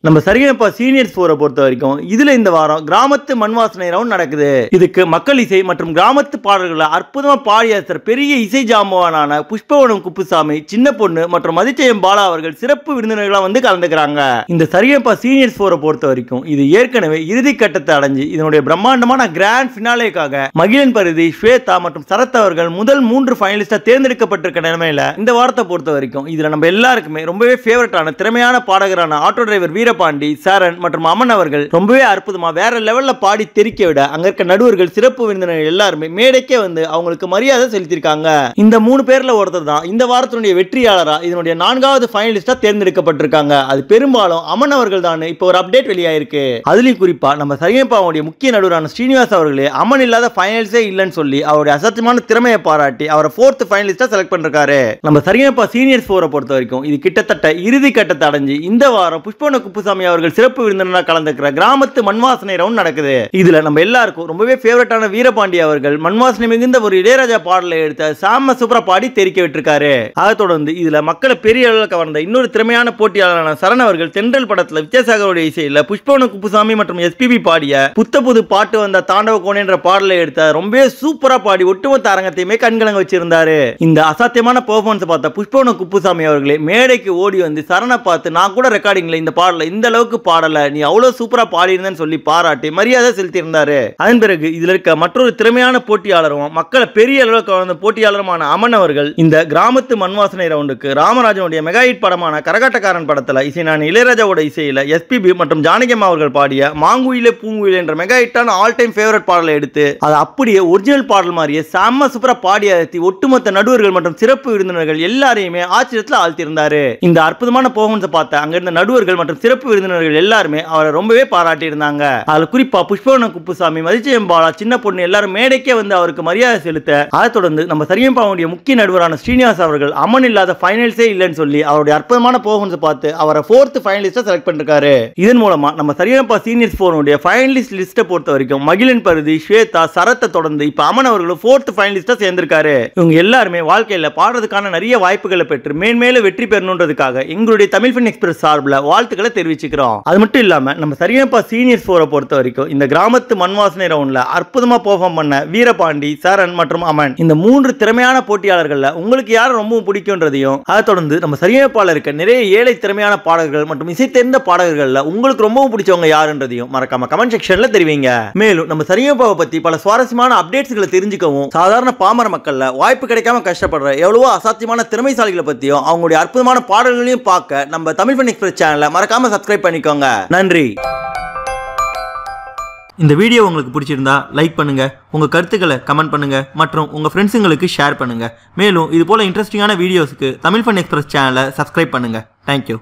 நம்ம சரிகமபா சீனியர்ஸ் 4 பொறுத்த வரைக்கும் இதுல இந்த வாரம் கிராமத்து மண் வாசனை ரவுண்ட் நடக்குது. இதுக்கு மக்கள் இசை மற்றும் கிராமத்து பாடல்களை அற்புதமா பாடிய பெரிய இசை ஜாம்பவானான புஷ்பவனம் குப்புசாமி, சின்ன பொண்ணு மற்றும் மதிச்சயம் பாலா அவர்கள் சிறப்பு விருந்தினர்களா வந்து கலந்துக்கிறாங்க. இந்த சரிகமபா சீனியர்ஸ் 4 பொறுத்த வரைக்கும் இது ஏற்கனவே இறுதி கட்டத்தை அடைஞ்சு இதனுடைய பிரம்மாண்டமான கிராண்ட் ஃபினாலேக்காக மகிழன் பரிதி, ஸ்வேதா மற்றும் சரத் அவர்கள் முதல் 3 ஃபைனலிஸ்டா தேர்ந்தெடுக்கப்பட்டிருக்க நிலைமையில இந்த வாரத்தை பொறுத்த வரைக்கும் இதுல நம்ம எல்லாருக்குமே ரொம்பவே ஃபேவரட்டான திறமையான பாடகரான ஆட்டோ டிரைவர் வீரபாண்டி, சரண் மற்றும் அமன் அவர்கள் ரொம்பவே அற்புதமா வேற லெவல்ல பாடி தெரிக்க விட அங்க இருக்க நடுவர்கள், சிறப்பு விருந்தினர்கள் எல்லாருமே மேடைக்கே வந்து அவங்களுக்கு மரியாதை செலுத்திருக்காங்க. இந்த 3 பேர்ல ஒருத்தர் தான் இந்த வாரத்தினுடைய வெற்றியாளரா இதனுடைய 4வது ஃபைனலிஸ்டா தேர்ந்தெடுக்கப்பட்டிருக்காங்க. அது பெரும்பாலும் அமன் அவர்கள் தான். இப்போ ஒரு அப்டேட் வெளியாயிருக்கு. அதுலயும் குறிப்பா நம்ம சரிகமபாவுடைய முக்கிய நடுவரான ஸ்ரீனிவாஸ் அவர்களே அமன் இல்லாத ஃபைனல்ஸே இல்லைன்னு சொல்லி அவருடைய அசாத்தியமான திறமையை பாராட்டி அவரை 4th ஃபைனலிஸ்டா செலக்ட் பண்ணிருக்காரு. நம்ம சரிகமபா சீனியர்ஸ் 4 பொறுத்த வரைக்கும் இது கிட்டத்தட்ட இறுதி கட்டத்தை அடைஞ்சு இந்த வாரம் புஷ்பவன குப்புசாமி அவர்கள் சிறப்பு விருந்தினராக கலந்துக்கிற கிராமத்து மண்வாசனை ரவுண்ட் நடக்குது. இதுல நம்ம எல்லாருக்கும் ரொம்பவே ஃபேவரட்டான வீரபாண்டி அவர்கள் மண்வாசனை மிகுந்த ஒரு இளையராஜா பாடலை எடுத்த சாம சூப்பரா பாடி தெரிக்க விட்டுருக்காரு. அதை தொடர்ந்து இதுல மக்களை பெரிய அளவில் கவர்ந்த இன்னொரு திறமையான போட்டியாளரான சரண் அவர்கள் தென்றல் படத்துல வித்யாசாகருடைய இசையில புஷ்பவன குப்புசாமி மற்றும் எஸ்பிபி பாடிய புத்த புது பாட்டு வந்த தாண்டவ கோணை என்ற பாடலை எடுத்த ரொம்பவே சூப்பரா பாடி ஒட்டுமொத்த அரங்கத்தையுமே கண்கலங்க வச்சிருந்தாரு. இந்த அசாத்தியமான பெர்ஃபார்மன்ஸ் பார்த்த புஷ்பவன குப்புசாமி அவர்களே மேடைக்கு ஓடி வந்து சரணை பார்த்து, நான் கூட ரெக்கார்டிங்ல இந்த பாடல இந்த அளவுக்கு பாடல, நீ அவ்வளவு சூப்பரா பாடியிருந்தேன்னு சொல்லி பாராட்டி மரியாதை செலுத்தி இருந்தாரு. அதன் பிறகு இதுல இருக்க மற்றொரு திறமையான போட்டியாளரும் மக்களை பெரிய அளவில் கவர்ந்த போட்டியாளருமான அமன் அவர்கள் இந்த கிராமத்து மண்வாசனை ரவுண்டுக்கு ராமராஜனுடைய மெகா ஹிட் படமான கரகாட்டக்காரன் படத்துல இசைஞானி இளையராஜாவோட இசையில எஸ்பிபி மற்றும் ஜானகியம்மா அவர்கள் பாடிய மாங்குயிலே பூங்குயிலே என்ற மெகா ஹிட்டான ஆல் டைம் ஃபேவரட் பாடலை எடுத்து அது அப்படியே ஒரிஜினல் பாடல் மாதிரியே செம்ம சூப்பரா பாடி அழுத்தி ஒட்டுமொத்த நடுவர்கள் மற்றும் சிறப்பு விருந்தினர்கள் எல்லாரையுமே ஆச்சரியத்தில் ஆழ்த்தியிருந்தாரு. இந்த அற்புதமான பெர்ஃபார்மன்ஸ் பார்த்த அங்க இருந்த நடுவர்கள் மற்றும் சிறப்பு விருந்தினர்கள் எல்லாருமே அவரை ரொம்பவே பாராட்டி இருந்தாங்க. அதுல குறிப்பா புஷ்பவன குப்புசாமி, மதிச்சயம் பாலா, சின்ன பொண்ணு எல்லாரும் மேடைக்கே வந்து அவருக்கு மரியாதை செலுத்த, அதை தொடர்ந்து நம்ம சரிகமபாவுடைய முக்கிய நடுவரான ஸ்ரீனிவாஸ் அவர்கள் அமன் இல்லாத ஃபைனல்ஸே இல்லைன்னு சொல்லி அவருடைய அற்புதமான பெர்ஃபார்மன்ஸ் பார்த்து அவரை 4th ஃபைனலிஸ்டா செலக்ட் பண்ணிருக்காரு. இதன் மூலமா நம்ம சரிகமபா சீனியர்ஸ் 4 ஃபைனலிஸ்ட் லிஸ்ட்டை பொறுத்த வரைக்கும் மகிழன் பரிதி, ஸ்வேதா, சரத்தை தொடர்ந்து இப்ப அமன் அவர்களும் 4th ஃபைனலிஸ்டா சேர்ந்திருக்காரு. இவங்க எல்லாருமே வாழ்க்கையில பாடுறதுக்கான நிறைய வாய்ப்புகளை பெற்று மேன்மேலும் வெற்றி பெறணுன்றதுக்காக எங்களுடைய தமிழ் ஃபின் எக்ஸ்பிரஸ் சார்பில் வாழ்த்துக்களை தெரிவிச்சுக்கிறோம். அது மட்டும் இல்லாம நம்ம சரிகமபா சீனியர்ஸ் 4 பொறுத்த வரைக்கும் இந்த கிராமத்து மண்வாசனை ரவுண்ட்ல அற்புதமா பெர்ஃபார்ம் பண்ண வீரபாண்டி, சரண் மற்றும் அமன் இந்த 3 திறமையான போட்டியாளர்கள்ல உங்களுக்கு யாரை ரொம்ப பிடிக்கும்ன்றதையும், அதை தொடர்ந்து நம்ம சரிகமபால இருக்க நிறைய ஏழை திறமையான பாடகர்கள் மற்றும் இசை தெரிந்த பாடகர்கள்ல உங்களுக்கு ரொம்பவும் பிடிச்சவங்க யாருன்றதையும் மறக்காம கமெண்ட் செக்ஷன்ல தெரிவிங்க. மேலும் நம்ம சரிகமபாவை பத்தி பல சுவாரஸ்யமான அப்டேட்ஸ்களை தெரிஞ்சுக்கவும், சாதாரண பாமர மக்கள்ல வாய்ப்பு கிடைக்காம கஷ்டப்படுற எவ்வளவோ அசாத்தியமான திறமைசாலிகளை பத்தியும் அவங்களுடைய அற்புதமான பாடல்களையும் பார்க்க நம்ம தமிழ் ஃபின் எக்ஸ்பிரஸ் சேனலை மறக்காம சப்ஸ்கிரைப் பண்ணிக்கோங்க. நன்றி. இந்த வீடியோ உங்களுக்கு பிடிச்சிருந்தா லைக் பண்ணுங்க, உங்க கருத்துக்களை கமெண்ட் பண்ணுங்க மற்றும் உங்க ஃப்ரெண்ட்ஸுங்களுக்கு ஷேர் பண்ணுங்க. மேலும் இது போல இன்ட்ரெஸ்டிங்கான வீடியோஸ்க்கு தமிழ் ஃபின் எக்ஸ்பிரஸ் சேனலை சப்ஸ்கிரைப் பண்ணுங்க. தேங்க்யூ.